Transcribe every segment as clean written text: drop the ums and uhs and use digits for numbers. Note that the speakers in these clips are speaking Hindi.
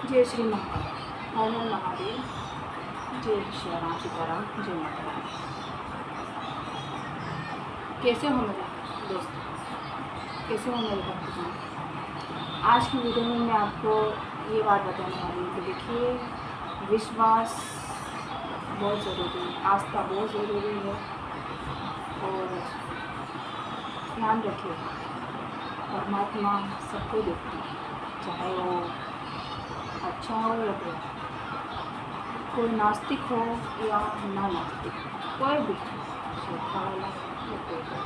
जय श्री महाकाल, हर हर महादेव, जय श्री राम सीताराम, जय माता रानी। कैसे हो मेरे दोस्त, कैसे हो मेरे भक्तगण। आज की वीडियो में मैं आपको ये बात बताने वाली हूँ कि देखिए, विश्वास बहुत ज़रूरी है, आस्था बहुत ज़रूरी है। और ध्यान रखिए, परमात्मा सबको देखते हैं, चाहे वो अच्छा हो या बुरा, कोई नास्तिक हो या ना नास्तिक, कोई भी श्रद्धा वाला या कोई भी,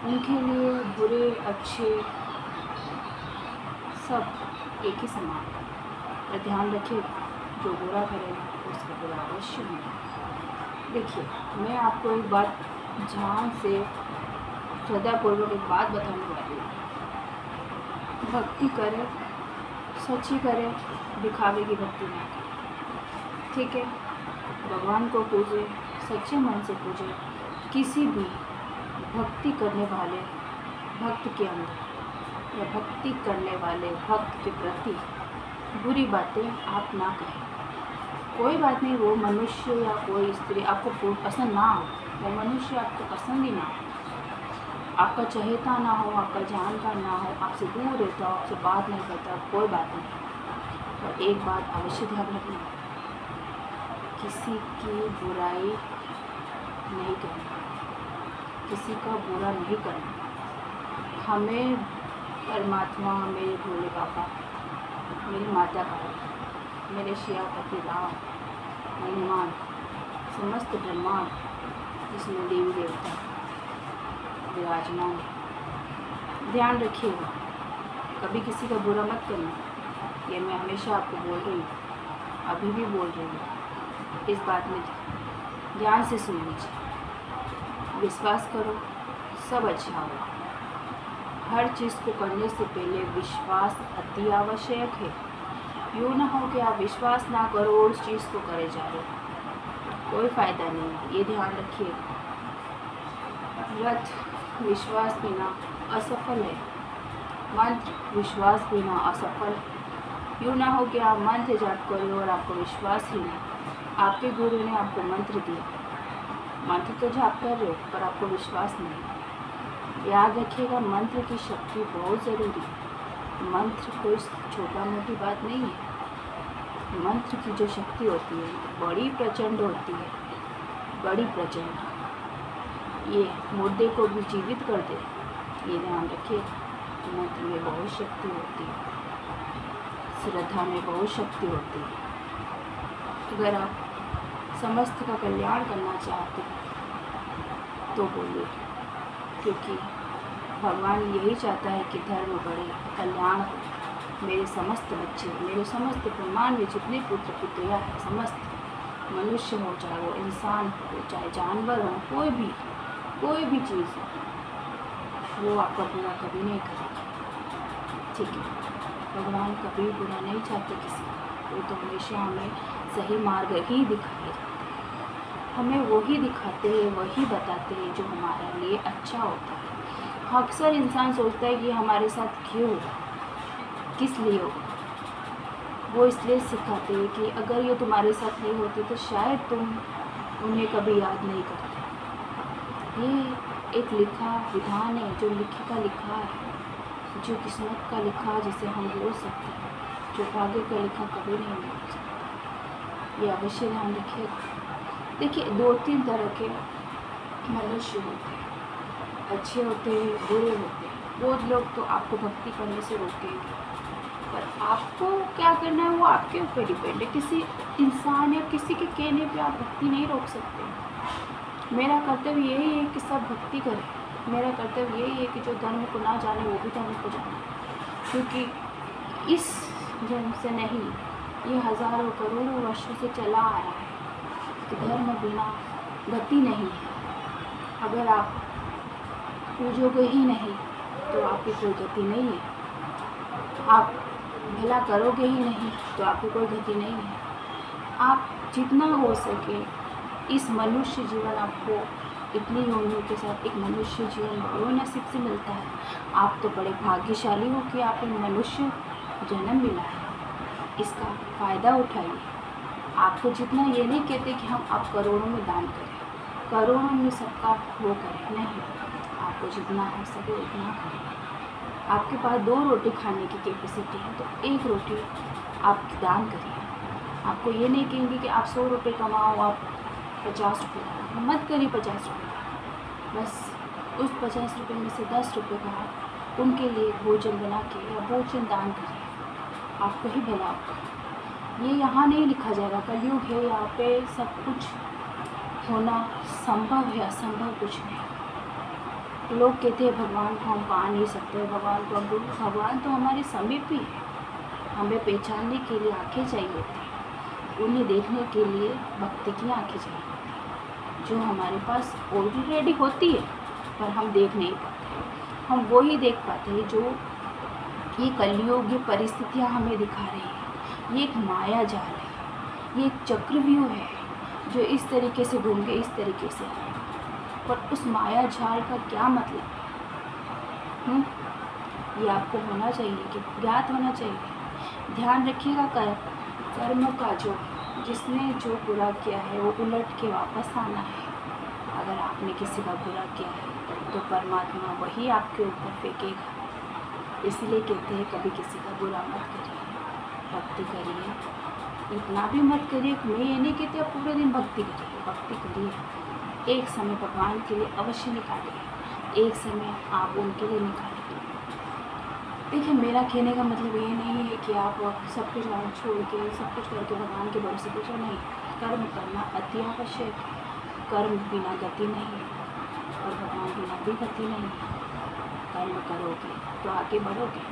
उनके लिए बुरे अच्छे सब एक ही समान है। और ध्यान रखिएगा, जो बुरा करेगा उसका बुरा अवश्य होगा। देखिए, मैं आपको एक बात ध्यान से श्रद्धापूर्वक एक बात बताने वाली हूँ। भक्ति करें, सच्ची करें, दिखावे की भक्ति ना करें, ठीक है। भगवान को पूजे, सच्चे मन से पूजे। किसी भी भक्ति करने वाले भक्त के अंदर या भक्ति करने वाले भक्त के प्रति बुरी बातें आप ना कहें। कोई बात नहीं, वो मनुष्य या कोई स्त्री आपको पसंद ना हो, वो मनुष्य आपको पसंद ही ना हो, आपका चहेता ना हो, आपका जानकार ना हो, आपसे दूर रहता हो, आपसे बात नहीं करता, कोई बात नहीं। और एक बात अवश्य ध्यान रखना, किसी की बुराई नहीं करना, किसी का बुरा नहीं करना। हमें परमात्मा, मेरे भोले बाबा, मेरी माता का, मेरे शियापति राम, हनुमान, समस्त ब्रह्मांड जिसमें देवी देवता विराजमान है, ध्यान रखिएगा, कभी किसी का बुरा मत करना। ये मैं हमेशा आपको बोल रही हूँ, अभी भी बोल रही हूँ। इस बात में ध्यान से सुन लीजिए। विश्वास करो, सब अच्छा होगा। हर चीज़ को करने से पहले विश्वास अति आवश्यक है। यूँ ना हो कि आप विश्वास ना करो और उस चीज़ को करे जा रहे हो, कोई फ़ायदा नहीं है, ये ध्यान रखिएगा। व्रत विश्वास बिना असफल है, मंत्र विश्वास बिना असफल। यूँ ना हो कि आप मंत्र जाप करो और आपको विश्वास ही नहीं, आपके गुरु ने आपको मंत्र दिया, मंत्र तो जाप कर रहे हो पर आपको विश्वास नहीं। याद रखिएगा, मंत्र की शक्ति बहुत ज़रूरी है। मंत्र कोई छोटा मोटी बात नहीं है। मंत्र की जो शक्ति होती है बड़ी प्रचंड होती है, बड़ी प्रचंड। ये मुर्दे को भी जीवित कर दे, ये ध्यान रखिएगा। मंत्र में बहुत शक्ति होती है, श्रद्धा में बहुत शक्ति होती है। अगर आप समस्त का कल्याण करना चाहते हैं तो बोलिए, क्योंकि भगवान यही चाहता है कि धर्म बढ़े, कल्याण हो। मेरे समस्त बच्चे, मेरे समस्त ब्रह्मांड में जितने पुत्र पुत्रियाँ हैं, समस्त मनुष्य हो, चाहे वो इंसान हो, चाहे जानवर हो, कोई भी चीज़ हो, वो आपका बुरा कभी नहीं करेगी, ठीक है। भगवान कभी बुरा नहीं चाहते किसी का, वो तो हमेशा हमें सही मार्ग ही दिखाए जाते हैं, हमें वही दिखाते हैं, वही बताते हैं जो हमारे लिए अच्छा होता है। अक्सर इंसान सोचता है कि हमारे साथ क्यों होगा, किस लिए होगा। वो इसलिए सिखाते हैं कि अगर ये तुम्हारे साथ नहीं होते तो शायद तुम उन्हें कभी याद नहीं करते। ये एक लिखा विधान है, जो लिखी का लिखा है, जो किस्मत का लिखा जिसे हम बोल सकते हैं, जो भाग्य का लिखा कभी नहीं बोल सकते। ये अवश्य ध्यान रखिएगा। देखिए, 2-3 तरह के मनुष्य होते हैं, अच्छे होते हैं, बुरे होते हैं। वो लोग तो आपको भक्ति करने से रोकेंगे, पर आपको क्या करना है वो आपके ऊपर डिपेंड है। किसी इंसान या किसी के कहने पे आप भक्ति नहीं रोक सकते। मेरा कर्तव्य यही है कि सब भक्ति करें, मेरा कर्तव्य यही है कि जो धर्म को ना जाने वो भी धर्म को जाने, क्योंकि इस जन्म से नहीं, ये हज़ारों करोड़ों वर्षों से चला आ रहा है कि धर्म बिना गति नहीं है। अगर आप पूजोगे ही नहीं तो आपकी कोई गति नहीं है, आप भला करोगे ही नहीं तो आपकी कोई गति नहीं है। आप जितना हो सके इस मनुष्य जीवन, आपको इतनी योनियों के साथ एक मनुष्य जीवन बड़े नसीब से मिलता है। आप तो बड़े भाग्यशाली हो कि आप एक मनुष्य जन्म मिला है। इसका फ़ायदा उठाइए। आपको जितना ये नहीं कहते कि हम आप करोड़ों में दान करें, करोड़ों में सबका वो करें, नहीं, आपको जितना हो सके उतना करें। आपके पास 2 रोटी खाने की कैपेसिटी है तो 1 रोटी आप दान करिए। आपको ये नहीं कहेंगे कि आप 100 रुपये कमाओ, आप 50 रुपये कमाओ, मत करिए 50 रुपये। बस उस 50 रुपये में से 10 रुपये का आप उनके लिए भोजन बना के या भोजन दान करिए, आपको ही भला होगा। ये यहाँ नहीं लिखा जाएगा, कलयुग है, यहाँ पे सब कुछ होना संभव है, असंभव कुछ नहीं। लोग कहते हैं भगवान को हम पा नहीं सकते, भगवान को हम, भगवान तो हमारे समीप ही है। हमें पहचानने के लिए आँखें चाहिए होती, उन्हें देखने के लिए भक्ति की आँखें चाहिए होती, जो हमारे पास ऑलरेडी होती है पर हम देख नहीं पाते। हम वो ही देख पाते हैं जो ये कलयुग, ये परिस्थितियाँ हमें दिखा रही है। ये एक माया जाल है, ये एक चक्रव्यूह है जो इस तरीके से घूम के इस तरीके से आएगा। पर उस माया जाल का क्या मतलब है? ये आपको होना चाहिए, कि ज्ञात होना चाहिए। ध्यान रखिएगा, कर्म का जो जिसने जो बुरा किया है वो उलट के वापस आना है। अगर आपने किसी का बुरा किया है तो परमात्मा वही आपके ऊपर फेंकेगा। इसलिए कहते हैं कभी किसी का बुरा मत करिए, भक्ति करिए। इतना भी मत करिए, मैं ये नहीं कहती आप पूरे दिन भक्ति करिए, भक्ति करिए। एक समय भगवान के लिए अवश्य निकालिए, एक समय आप उनके लिए निकालिए। देखिए, मेरा कहने का मतलब ये नहीं है कि आप सब कुछ छोड़ के सब कुछ करके भगवान के भरोसे पे नहीं। कर्म करना अति आवश्यक है, कर्म बिना गति नहीं है और भगवान बिना भी गति नहीं है। कर्म करोगे तो आगे बढ़ोगे,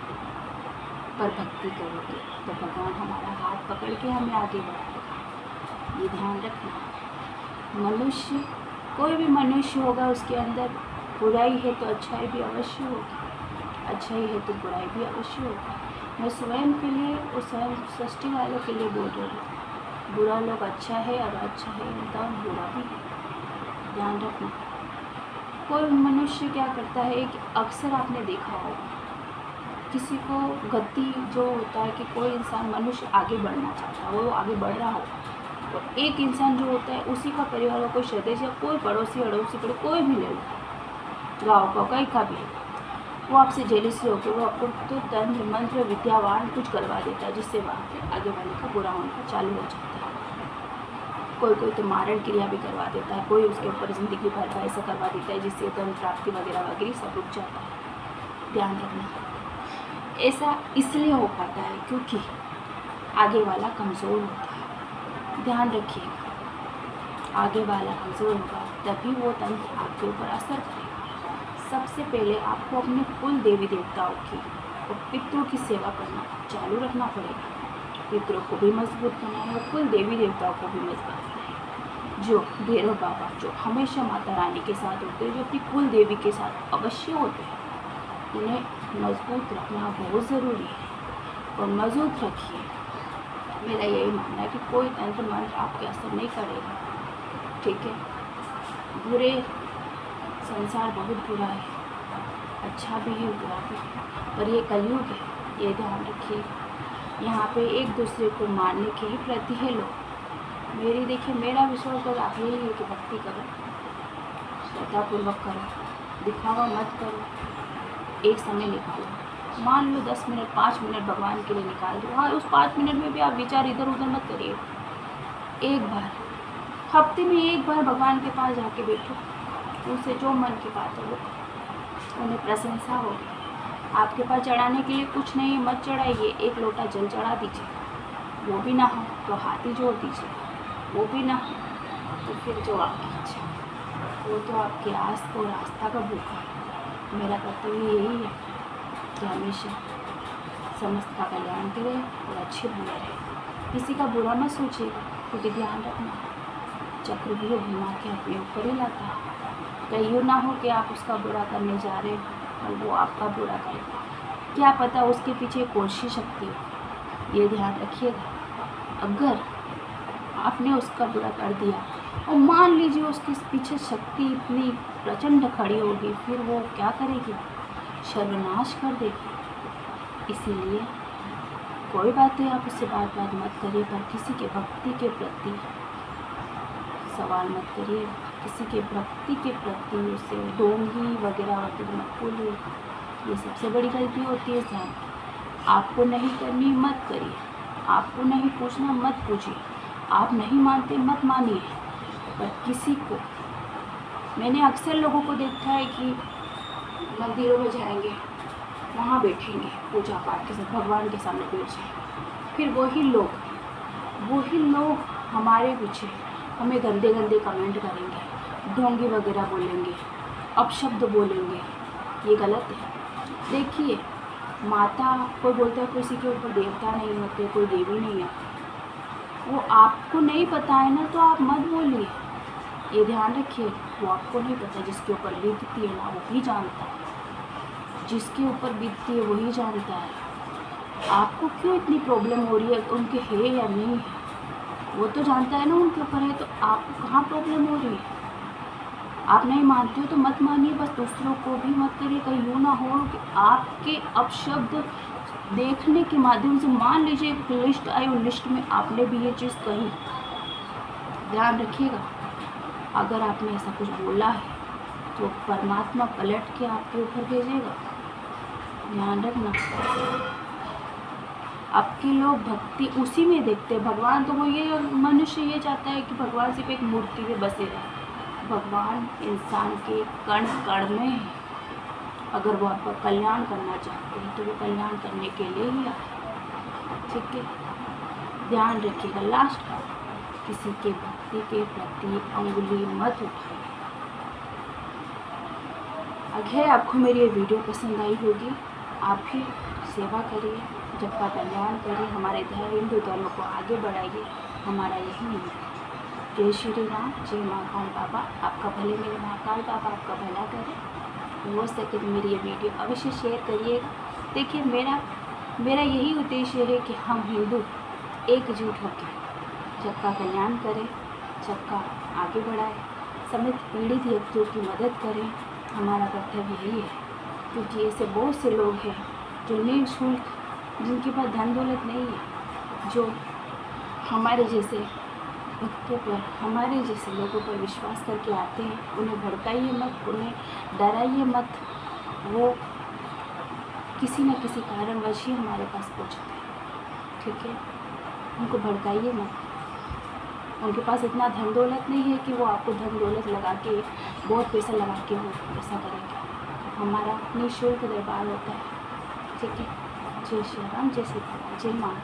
पर भक्ति करोगे तो भगवान हमारा हाथ पकड़ के हमें आगे बढ़ाएगा। ये ध्यान रखना। मनुष्य, कोई भी मनुष्य होगा, उसके अंदर बुराई है तो अच्छाई भी अवश्य होगी, अच्छाई है तो बुराई भी अवश्य होगी। मैं स्वयं के लिए और स्वयं सृष्टि वालों के लिए बोल रही हूँ, बुरा लोग अच्छा है और अच्छा है उनका बुरा भी है। ध्यान रखना। कोई मनुष्य क्या करता है कि अक्सर आपने देखा होगा, किसी को गति जो होता है कि कोई इंसान, मनुष्य आगे बढ़ना चाहता है, वो आगे बढ़ रहा हो तो एक इंसान जो होता है उसी का परिवार का कोई सदस्य या कोई पड़ोसी अड़ोसी पड़े, कोई भी ले लो, गाँव का कहीं का भी, वो आपसे जेलिस होकर वो आपको तो तंत्र मंत्र विद्यावान कुछ करवा देता है, जिससे वहाँ पे आगे वाले का बुरा होना चालू हो जाता है। कोई तो मारण क्रिया भी करवा देता है, कोई उसके ऊपर ज़िंदगी भर का ऐसा करवा देता है जिससे धन प्राप्ति वगैरह वगैरह सब रुक जाता है। ध्यान रखना, ऐसा इसलिए हो पाता है क्योंकि आगे वाला कमज़ोर होता है। ध्यान रखिएगा, आगे वाला कमज़ोर होगा तभी वो तंत्र आपके ऊपर असर करेगा। सबसे पहले आपको अपने कुल देवी देवताओं की और पितरों की सेवा करना चालू रखना पड़ेगा। पितरों को भी मजबूत बनाए और कुल देवी देवताओं को भी मजबूत बनाए। जो भैरव बाबा जो हमेशा माता रानी के साथ होते हैं, जो अपनी कुल देवी के साथ अवश्य होते हैं, उन्हें मजबूत रखना बहुत ज़रूरी है और मजबूत रखिए। मेरा यही मानना है कि कोई तंत्र मंत्र आपके असर नहीं करेगा, ठीक है। बुरे संसार बहुत बुरा है, अच्छा भी है बुरा भी है, पर ये कलयुग है, ये ध्यान रखिए। यहाँ पे एक दूसरे को मारने के ही प्रति है लोग। मेरी देखिए, मेरा विश्वास और आप यही है कि भक्ति करो, श्रद्धापूर्वक करो, दिखावा मत करो, एक समय निकालो। मान लो 10 मिनट 5 मिनट भगवान के लिए निकाल दो। हाँ, उस 5 मिनट में भी आप विचार इधर उधर मत करिए। एक बार हफ्ते में एक बार भगवान के पास जाके बैठो, उनसे जो मन की बात है वो, उन्हें प्रशंसा होगी। आपके पास चढ़ाने के लिए कुछ नहीं है, मत चढ़ाइए, एक लोटा जल चढ़ा दीजिए, वो भी ना हो तो हाथी जोड़ दीजिए, वो भी ना हो तो फिर जो आपकी इच्छा, वो तो आपके आस को रास्ता का भूखा है। मेरा कर्तव्य यही है कि हमेशा समस्त का कल्याण करें और अच्छे बने रहे, किसी का बुरा मत सोचिएगा, क्योंकि ध्यान रखना चक्रव्यूह घुमा के अपने ऊपर ही लाता है। कहीं यूँ ना हो कि आप उसका बुरा करने जा रहे हो और वो आपका बुरा करे, क्या पता उसके पीछे कौन सी शक्ति हो। ये ध्यान रखिएगा। अगर आपने उसका बुरा कर दिया और मान लीजिए उसके पीछे शक्ति इतनी प्रचंड खड़ी होगी, फिर वो क्या करेगी, सर्वनाश कर देगी। इसीलिए कोई बात है, आप उससे बात मत करिए, पर किसी के भक्ति के प्रति सवाल मत करिए, किसी के भक्ति के प्रति उसे ढोंगी वगैरह वगैरह मत बोलिए। ये सबसे बड़ी गलती होती है ध्यान। आपको नहीं करनी मत करिए, आपको नहीं पूछना मत पूछिए, आप नहीं मानते मत मानिए। पर किसी को, मैंने अक्सर लोगों को देखा है कि मंदिरों में जाएंगे, वहाँ बैठेंगे पूजा पाठ के साथ, भगवान के सामने बैठ जाएंगे, फिर वही लोग हमारे पीछे हमें गंदे गंदे कमेंट करेंगे, ढोंगी वगैरह बोलेंगे, अपशब्द बोलेंगे। ये गलत है। देखिए, माता, कोई बोलता है किसी के ऊपर देवता नहीं होते, कोई देवी नहीं है, वो आपको नहीं पता है ना, तो आप मत बोलिए। ये ध्यान रखिए, वो आपको नहीं पता, जिसके ऊपर बीतती है ना वही जानता है, जिसके ऊपर बीतती है वही जानता है। आपको क्यों इतनी प्रॉब्लम हो रही है, उनके है या नहीं है, वो तो जानता है ना उनके ऊपर है, तो आपको कहाँ प्रॉब्लम हो रही है। आप नहीं मानते हो तो मत मानिए, बस दूसरों को भी मत करिए। कहीं यूँ ना हो कि आपके अपशब्द देखने के माध्यम से, मान लीजिए एक लिस्ट आई, उस लिस्ट में आपने भी ये चीज़ कही, ध्यान रखिएगा, अगर आपने ऐसा कुछ बोला है तो परमात्मा पलट के आपके ऊपर भेजेगा, ध्यान रखना। आपके लोग भक्ति उसी में देखते हैं। भगवान तो वो, ये मनुष्य ये चाहता है कि भगवान सिर्फ एक मूर्ति में बसे रहे। भगवान इंसान के कण कण में है। अगर वो आपका कल्याण करना चाहते हैं तो वो कल्याण करने के लिए ही आए, ठीक है। ध्यान रखिएगा, लास्ट बात, किसी के भक्ति के प्रति अंगुली मत उठाइए। अगर आपको मेरी ये वीडियो पसंद आई होगी, आप भी सेवा करिए, जब का कल्याण करिए, हमारे हिंदू धर्म को आगे बढ़ाइए, हमारा यही नहीं है। जय श्री राम, जय महाकाल बाबा। आपका भले, मेरे महाकाल बाबा आपका भला करे। हो सके तो मेरी ये वीडियो अवश्य शेयर करिएगा। देखिए, मेरा यही उद्देश्य है कि हम हिंदू एकजुट होकर सबका कल्याण करें, सबका आगे बढ़ाएं, समेत पीड़ित व्यक्तियों की मदद करें। हमारा कर्तव्य यही है, क्योंकि ऐसे बहुत से लोग हैं जो निःशुल्क, जिनके पास धन दौलत नहीं है, जो हमारे जैसे भक्तों पर, हमारे जैसे लोगों पर विश्वास करके आते हैं। उन्हें भड़काइए मत, उन्हें डराइए मत, वो किसी न किसी कारणवश ही हमारे पास पहुँचते हैं, ठीक है। उनको भड़काइए मत। उनके पास इतना धन दौलत नहीं है कि वो आपको धन दौलत लगा के, बहुत पैसा लगा के वो ऐसा करेंगे। हमारा निःशुल्क दरबार होता है, ठीक है। जय श्री राम, जय सीता, जय माँ।